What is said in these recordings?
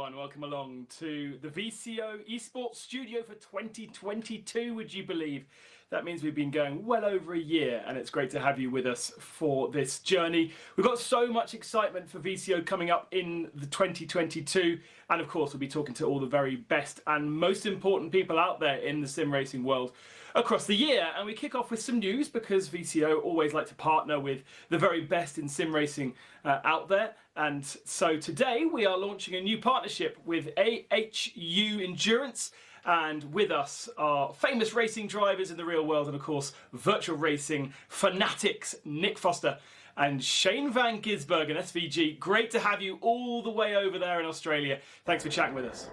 everyone. Welcome along to the VCO Esports Studio for 2022, would you believe? That means we've been going well over a year, and it's great to have you with us for this journey. We've got so much excitement for VCO coming up in the 2022, and of course we'll be talking to all the very best and most important people out there in the sim racing world across the year. And we kick off with some news because VCO always like to partner with the very best in sim racing out there. And so today we are launching a new partnership with AHU Endurance, and with us are famous racing drivers in the real world and of course virtual racing fanatics Nick Foster and Shane van Gisbergen, SVG. Great to have you all the way over there in Australia. Thanks for chatting with us.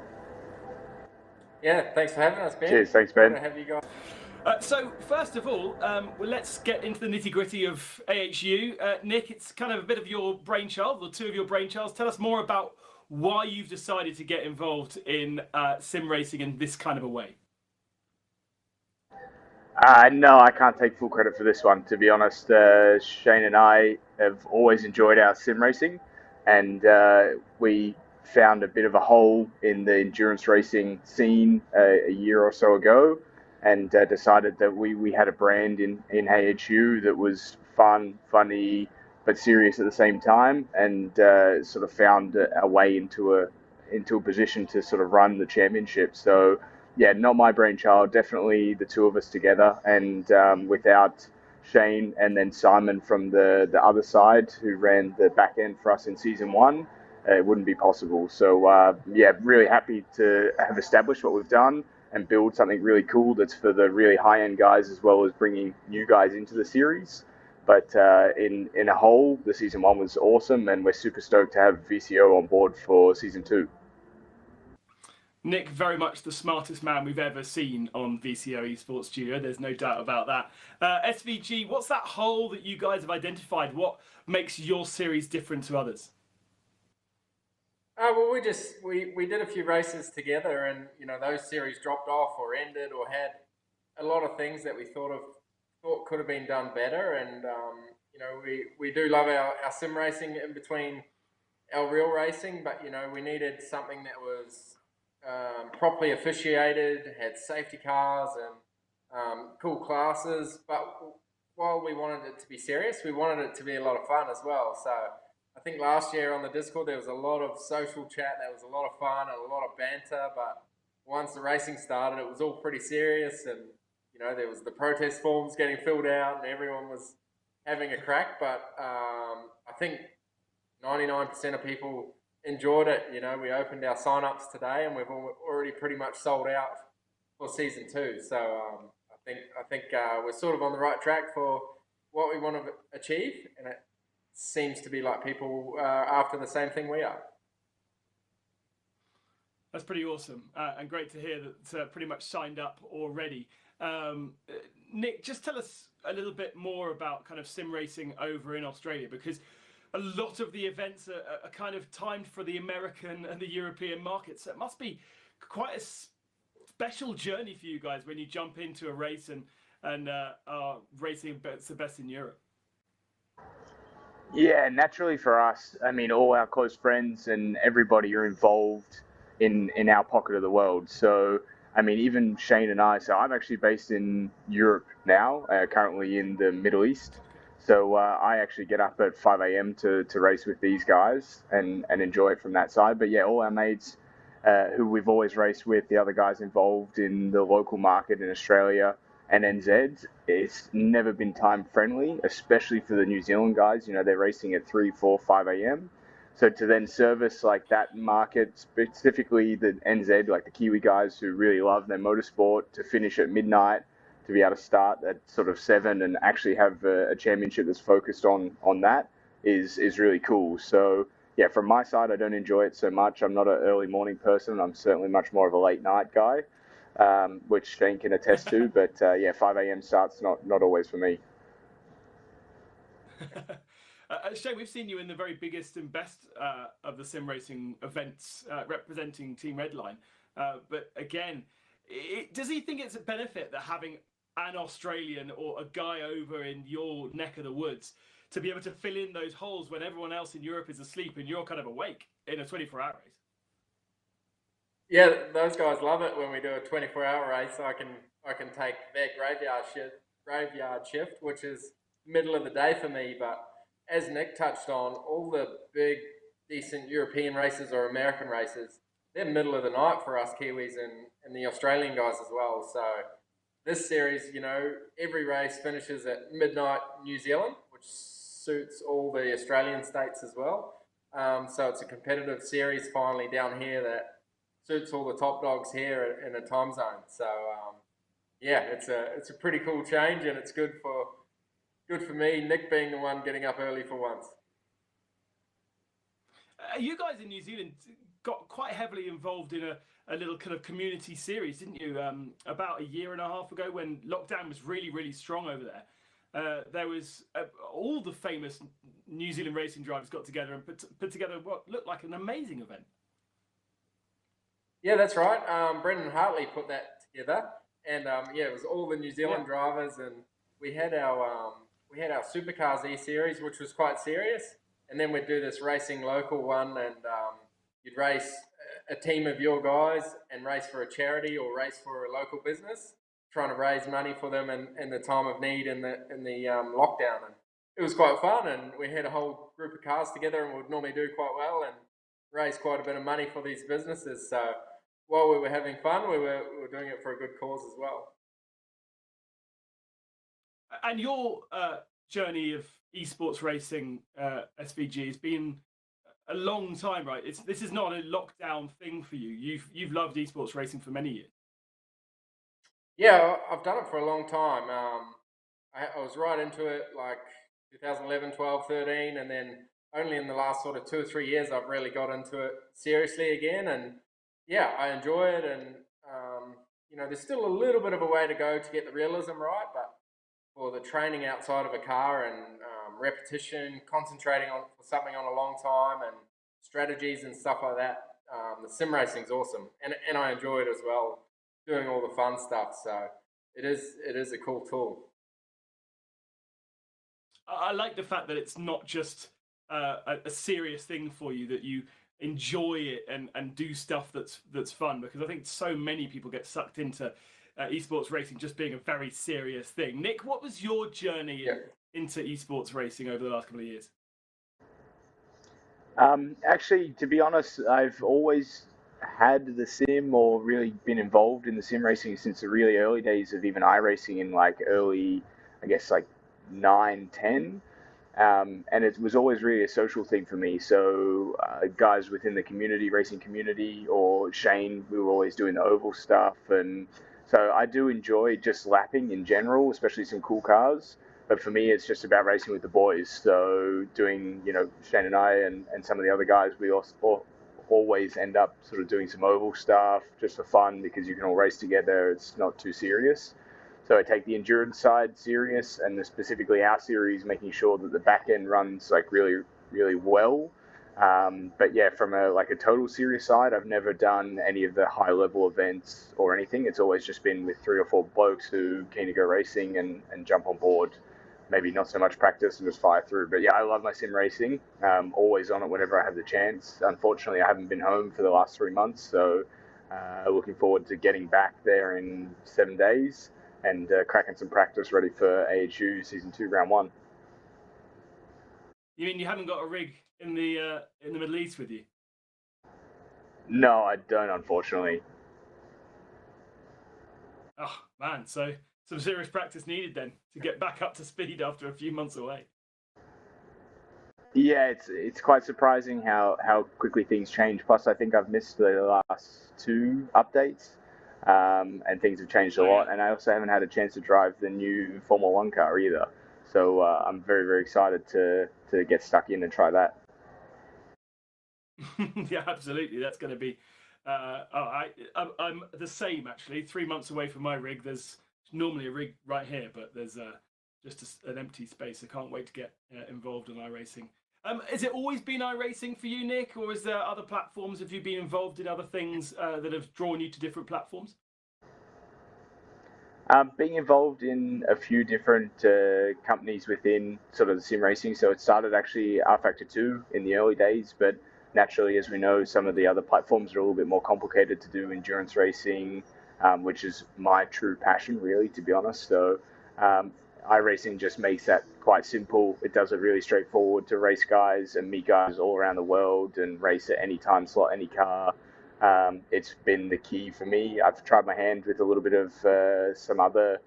Yeah, thanks for having us, Ben. Cheers, thanks, Ben. Good to have you guys. So first of all, let's get into the nitty-gritty of AHU. Nick, it's kind of a bit of your brainchild, or two of your brainchilds. Tell us more about why you've decided to get involved in sim racing in this kind of a way. No, I can't take full credit for this one, to be honest. Shane and I have always enjoyed our sim racing, and we found a bit of a hole in the endurance racing scene a year or so ago, and decided that we had a brand in AHU that was fun, funny, but serious at the same time, and sort of found a way into a position to sort of run the championship. So yeah, not my brainchild, definitely the two of us together, and without Shane and then Simon from the other side who ran the back end for us in season one, it wouldn't be possible. So yeah, really happy to have established what we've done and build something really cool that's for the really high-end guys as well as bringing new guys into the series. But in a whole, the season one was awesome, and we're super stoked to have VCO on board for season two. Nick, very much the smartest man we've ever seen on VCO Esports Studio. There's no doubt about that. SVG, what's that hole that you guys have identified? What makes your series different to others? Well, we did a few races together, and those series dropped off or ended or had a lot of things that we thought could have been done better. And we do love our sim racing in between our real racing, but we needed something that was properly officiated, had safety cars and cool classes. But while we wanted it to be serious, we wanted it to be a lot of fun as well. So I think last year on the Discord there was a lot of social chat, there was a lot of fun and a lot of banter, but once the racing started it was all pretty serious, and there was the protest forms getting filled out and everyone was having a crack. But I think 99% of people enjoyed it. We opened our sign-ups today and we've already pretty much sold out for season two. So I think we're sort of on the right track for what we want to achieve, and it seems to be like people are after the same thing we are. That's pretty awesome, and great to hear that pretty much signed up already. Nick, just tell us a little bit more about kind of sim racing over in Australia, because a lot of the events are kind of timed for the American and the European markets. So it must be quite a special journey for you guys when you jump into a race and are racing the best in Europe. Yeah, naturally for us, I mean, all our close friends and everybody are involved in our pocket of the world. So, I mean, even Shane and I, so I'm actually based in Europe now, currently in the Middle East. So I actually get up at 5 a.m. to race with these guys and enjoy it from that side. But yeah, all our mates who we've always raced with, the other guys involved in the local market in Australia and NZ, it's never been time friendly, especially for the New Zealand guys. They're racing at 3, 4, 5 a.m. So to then service like that market, specifically the NZ, like the Kiwi guys who really love their motorsport, to finish at midnight, to be able to start at sort of 7 and actually have a championship that's focused on that is really cool. So yeah, from my side, I don't enjoy it so much. I'm not an early morning person. I'm certainly much more of a late night guy, which Shane can attest to. But yeah, 5 a.m. starts not always for me. Shane, we've seen you in the very biggest and best of the sim racing events representing Team Redline. But again, does he think it's a benefit that having an Australian or a guy over in your neck of the woods to be able to fill in those holes when everyone else in Europe is asleep and you're kind of awake in a 24-hour race? Yeah, those guys love it when we do a 24-hour race. I can take their graveyard shift, which is middle of the day for me. But as Nick touched on, all the big, decent European races or American races, they're middle of the night for us Kiwis and the Australian guys as well. So this series, every race finishes at midnight New Zealand, which suits all the Australian states as well. So it's a competitive series finally down here that suits all the top dogs here in a time zone. So yeah, it's a pretty cool change, and it's good for me, Nick being the one getting up early for once. You guys in New Zealand got quite heavily involved in a little kind of community series, didn't you? About a year and a half ago, when lockdown was really, really strong over there, was all the famous New Zealand racing drivers got together and put together what looked like an amazing event. Yeah, that's right. Brendan Hartley put that together, and yeah, it was all the New Zealand drivers, and we had our Supercars E Series, which was quite serious, and then we'd do this racing local one, and you'd race a team of your guys and race for a charity or race for a local business, trying to raise money for them in the time of need in the lockdown. And it was quite fun, and we had a whole group of cars together, and we'd normally do quite well and raise quite a bit of money for these businesses. So while we were having fun, we were doing it for a good cause as well. And your journey of esports racing, SVG, has been a long time, right? This is not a lockdown thing for you. You've loved esports racing for many years. Yeah, I've done it for a long time. I was right into it like 2011, 12, 13, and then only in the last sort of 2 or 3 years I've really got into it seriously again. And yeah, I enjoy it, and there's still a little bit of a way to go to get the realism right, but for the training outside of a car and repetition, concentrating on for something on a long time, and strategies and stuff like that, the sim racing's awesome, and I enjoy it as well, doing all the fun stuff. So it is a cool tool. I like the fact that it's not just a serious thing for you, that you enjoy it and do stuff that's fun, because I think so many people get sucked into esports racing just being a very serious thing. Nick, what was your journey into esports racing over the last couple of years? Actually, to be honest, I've always had the sim or really been involved in the sim racing since the really early days of even iRacing in like early, I guess like 9, 10. And it was always really a social thing for me. So guys within the racing community, or Shane, we were always doing the oval stuff. And so I do enjoy just lapping in general, especially some cool cars. But for me, it's just about racing with the boys. So doing, Shane and I and some of the other guys, we also always end up sort of doing some oval stuff just for fun, because you can all race together. It's not too serious. So I take the endurance side serious, and specifically our series, making sure that the back end runs like really, really well. But yeah, from a total serious side, I've never done any of the high level events or anything. It's always just been with 3 or 4 blokes who keen to go racing and jump on board. Maybe not so much practice and just fire through. But yeah, I love my sim racing. Always on it whenever I have the chance. Unfortunately, I haven't been home for the last 3 months, so looking forward to getting back there in 7 days and cracking some practice ready for AHU Season 2, Round 1. You mean you haven't got a rig in the Middle East with you? No, I don't, unfortunately. Oh, man, so some serious practice needed then to get back up to speed after a few months away. Yeah, it's quite surprising how quickly things change. Plus, I think I've missed the last 2 updates. And things have changed a lot. And I also haven't had a chance to drive the new Formula 1 car either. So I'm very, very excited to get stuck in and try that. Yeah, absolutely. That's going to be... I'm the same, actually. 3 months away from my rig. There's normally a rig right here, but there's just an empty space. I can't wait to get involved in iRacing. Has it always been iRacing for you, Nick, or is there other platforms? Have you been involved in other things that have drawn you to different platforms? Being involved in a few different companies within sort of the sim racing. So it started actually R Factor 2 in the early days, but naturally, as we know, some of the other platforms are a little bit more complicated to do endurance racing, which is my true passion, really, to be honest. So iRacing just makes that quite simple. It does it really straightforward to race guys and meet guys all around the world and race at any time slot, any car. It's been the key for me. I've tried my hand with a little bit of some other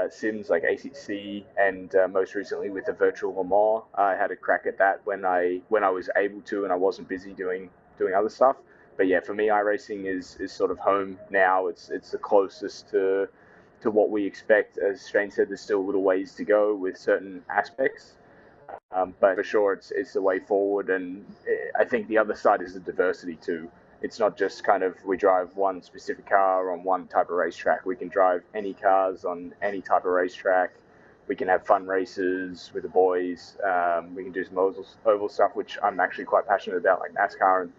sims like ACC, and most recently with the virtual Le Mans. I had a crack at that when I was able to and I wasn't busy doing other stuff. But yeah, for me, iRacing is sort of home now. It's the closest to what we expect. As Shane said, there's still a little ways to go with certain aspects. But for sure, it's the way forward. And I think the other side is the diversity too. It's not just kind of we drive one specific car on one type of racetrack. We can drive any cars on any type of racetrack. We can have fun races with the boys. We can do some oval stuff, which I'm actually quite passionate about, like NASCAR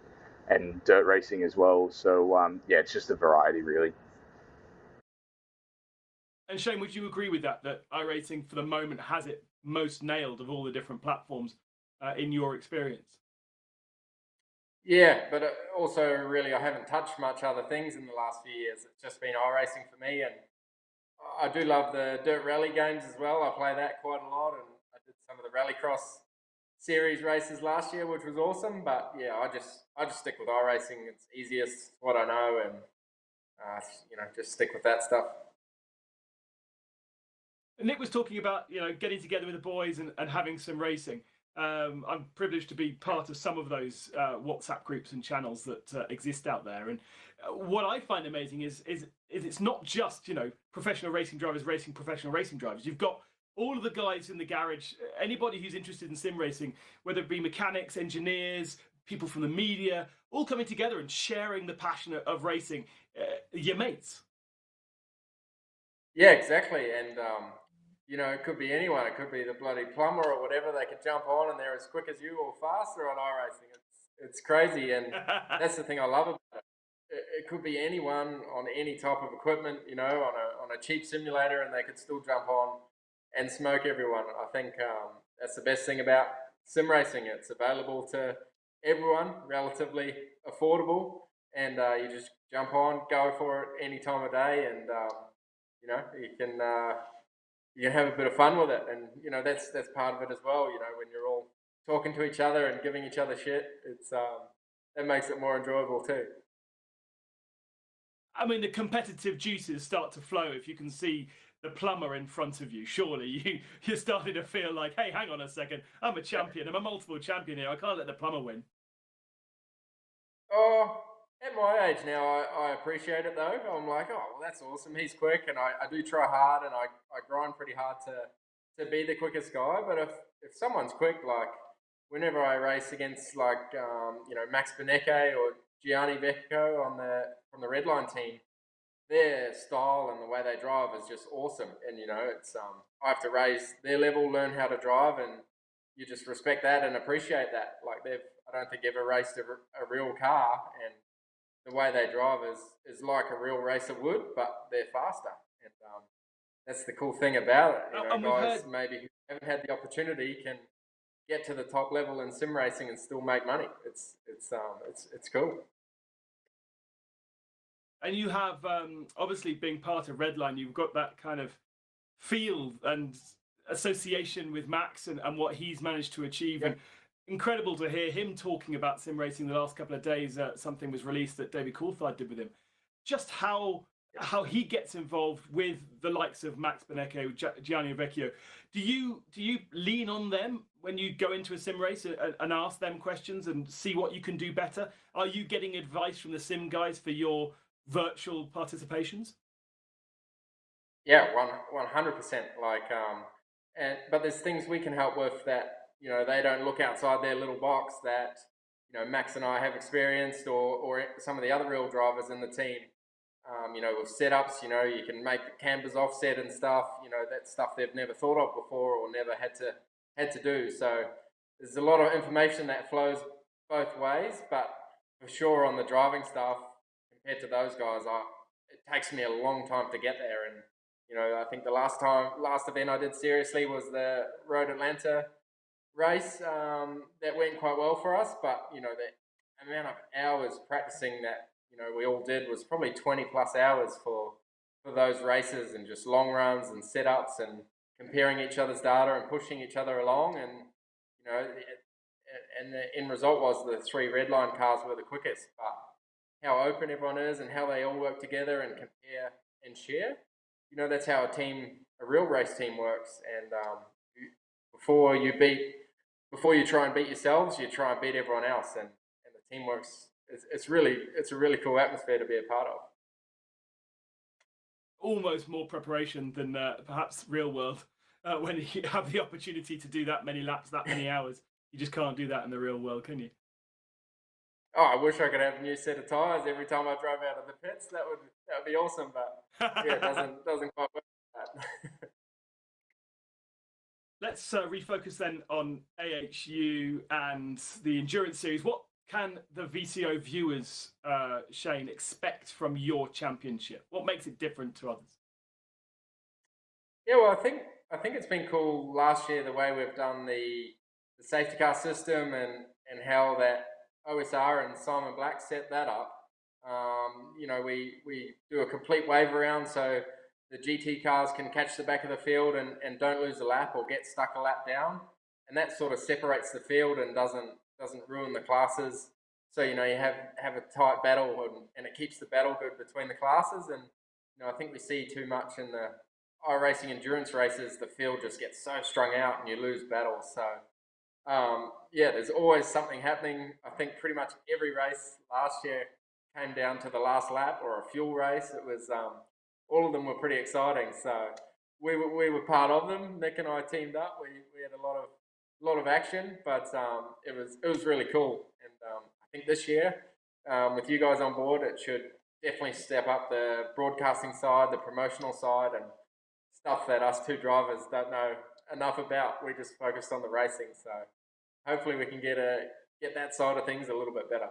and dirt racing as well. So yeah, it's just a variety, really. And Shane, would you agree with that iRacing for the moment has it most nailed of all the different platforms in your experience? Yeah, but also really I haven't touched much other things in the last few years. It's just been iRacing for me, and I do love the dirt rally games as well. I play that quite a lot, and I did some of the rallycross series races last year, which was awesome. But yeah, I just stick with iRacing. It's easiest, what I know, and just stick with that stuff. Nick was talking about getting together with the boys and having some racing. I'm privileged to be part of some of those WhatsApp groups and channels that exist out there. And what I find amazing is it's not just professional racing drivers racing professional racing drivers. You've got all of the guys in the garage, anybody who's interested in sim racing, whether it be mechanics, engineers, people from the media, all coming together and sharing the passion of racing. Your mates. Yeah, exactly. And it could be anyone. It could be the bloody plumber or whatever. They could jump on and they're as quick as you or faster on iRacing. It's crazy, and that's the thing I love about it. It could be anyone on any type of equipment, on a cheap simulator, and they could still jump on and smoke everyone. I think that's the best thing about sim racing. It's available to everyone, relatively affordable, and you just jump on, go for it any time of day, and you can have a bit of fun with it, and that's part of it as well. When you're all talking to each other and giving each other shit, it's that makes it more enjoyable too. I mean, the competitive juices start to flow if you can see the plumber in front of you. Surely you're starting to feel like, hey, hang on a second, I'm a champion. I'm a multiple champion here. I can't let the plumber win. Oh, at my age now, I appreciate it though. I'm like, oh, well, that's awesome. He's quick, and I do try hard, and I grind pretty hard to be the quickest guy. But if someone's quick, like whenever I race against Max Benecke or Gianni Vecchio from the Redline team, their style and the way they drive is just awesome. And it's I have to raise their level, learn how to drive, and you just respect that and appreciate that. Like I don't think ever raced a real car, and the way they drive is like a real racer would, but they're faster. And that's the cool thing about it. Guys maybe who haven't had the opportunity can get to the top level in sim racing and still make money. It's cool. And you have obviously being part of Redline, you've got that kind of feel and association with Max and what he's managed to achieve. Yep. And incredible to hear him talking about sim racing the last couple of days. Something was released that David Coulthard did with him. Just how he gets involved with the likes of Max Benecke, Gianni Vecchio. Do you lean on them when you go into a sim race and ask them questions and see what you can do better? Are you getting advice from the sim guys for your virtual participations? Yeah, 100%. But there's things we can help with that they don't look outside their little box that Max and I have experienced, or some of the other real drivers in the team. With setups, you can make the campers offset and stuff. That's stuff they've never thought of before or never had to do. So there's a lot of information that flows both ways. But for sure, on the driving stuff, compared to those guys, it takes me a long time to get there. And I think the last event I did seriously was the Road Atlanta race. That went quite well for us, but amount of hours practicing that we all did was probably 20 plus hours for those races, and just long runs and setups and comparing each other's data and pushing each other along. And and the end result was the 3 redline cars were the quickest. But how open everyone is and how they all work together and compare and share, that's how a real race team works. And before you try and beat yourselves, you try and beat everyone else, and the team works. It's a really cool atmosphere to be a part of. Almost more preparation than perhaps real world, when you have the opportunity to do that many laps, that many hours. You just can't do that in the real world, can you? Oh, I wish I could have a new set of tyres every time I drove out of the pits. That would be awesome, but yeah, it doesn't quite work like that. Let's refocus then on AHU and the Endurance Series. What can the VCO viewers, Shane, expect from your championship? What makes it different to others? Yeah, well, I think it's been cool last year the way we've done the safety car system, and how that OSR and Simon Black set that up. We do a complete wave around, so the GT cars can catch the back of the field and don't lose a lap or get stuck a lap down, and that sort of separates the field and doesn't ruin the classes. So you have a tight battle, and it keeps the battle good between the classes. And I think we see too much in the iRacing endurance races. The field just gets so strung out and you lose battles. So yeah, there's always something happening. I think pretty much every race last year came down to the last lap or a fuel race. It was all of them were pretty exciting. So we were part of them. Nick and I teamed up. We had a lot of action, but it was really cool. And I think this year, with you guys on board, it should definitely step up the broadcasting side, the promotional side, and stuff that us 2 drivers don't know enough about. We just focused on the racing, so hopefully we can get that side of things a little bit better.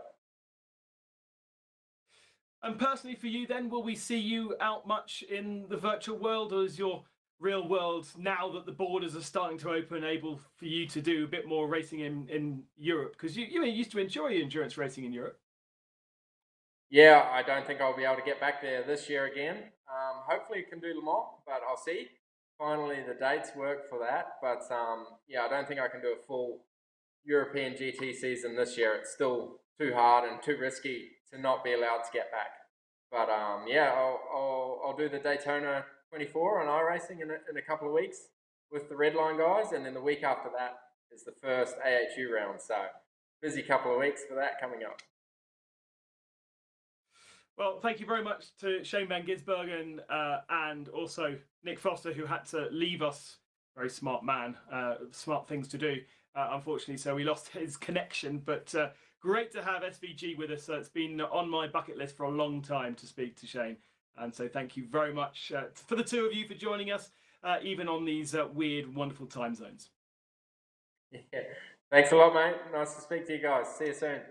And personally for you then, will we see you out much in the virtual world, or is your real world, now that the borders are starting to open, able for you to do a bit more racing in Europe? Because you used to enjoy endurance racing in Europe. Yeah, I don't think I'll be able to get back there this year again. Hopefully you can do Le Mans, but I'll see. Finally, the dates work for that. But yeah, I don't think I can do a full European GT season this year. It's still too hard and too risky to not be allowed to get back. But yeah, I'll do the Daytona 24 on iRacing in a couple of weeks with the Redline guys, and then the week after that is the first AHU round. So busy couple of weeks for that coming up. Well, thank you very much to Shane van Gisbergen and also Nick Foster, who had to leave us. Very smart man, smart things to do, unfortunately. So we lost his connection, but great to have SVG with us. It's been on my bucket list for a long time to speak to Shane. And so thank you very much for the 2 of you for joining us, even on these weird, wonderful time zones. Yeah. Thanks a lot, mate. Nice to speak to you guys. See you soon.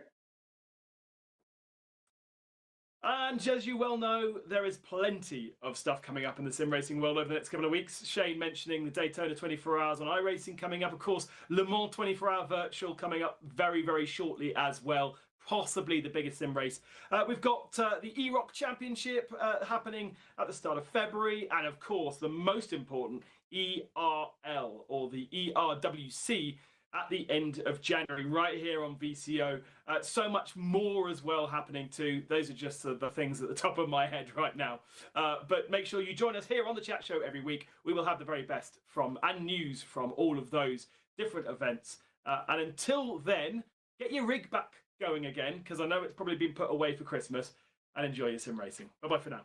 And as you well know, there is plenty of stuff coming up in the sim racing world over the next couple of weeks. Shane mentioning the Daytona 24 Hours on iRacing coming up. Of course, Le Mans 24-hour virtual coming up very, very shortly as well. Possibly the biggest sim race. We've got the EROC Championship happening at the start of February. And of course, the most important, ERL, or the ERWC, at the end of January, right here on VCO. So much more as well happening too. Those are just the things at the top of my head right now. But make sure you join us here on the chat show every week. We will have the very best and news from all of those different events. And until then, get your rig back going again, because I know it's probably been put away for Christmas, and enjoy your sim racing. Bye-bye for now.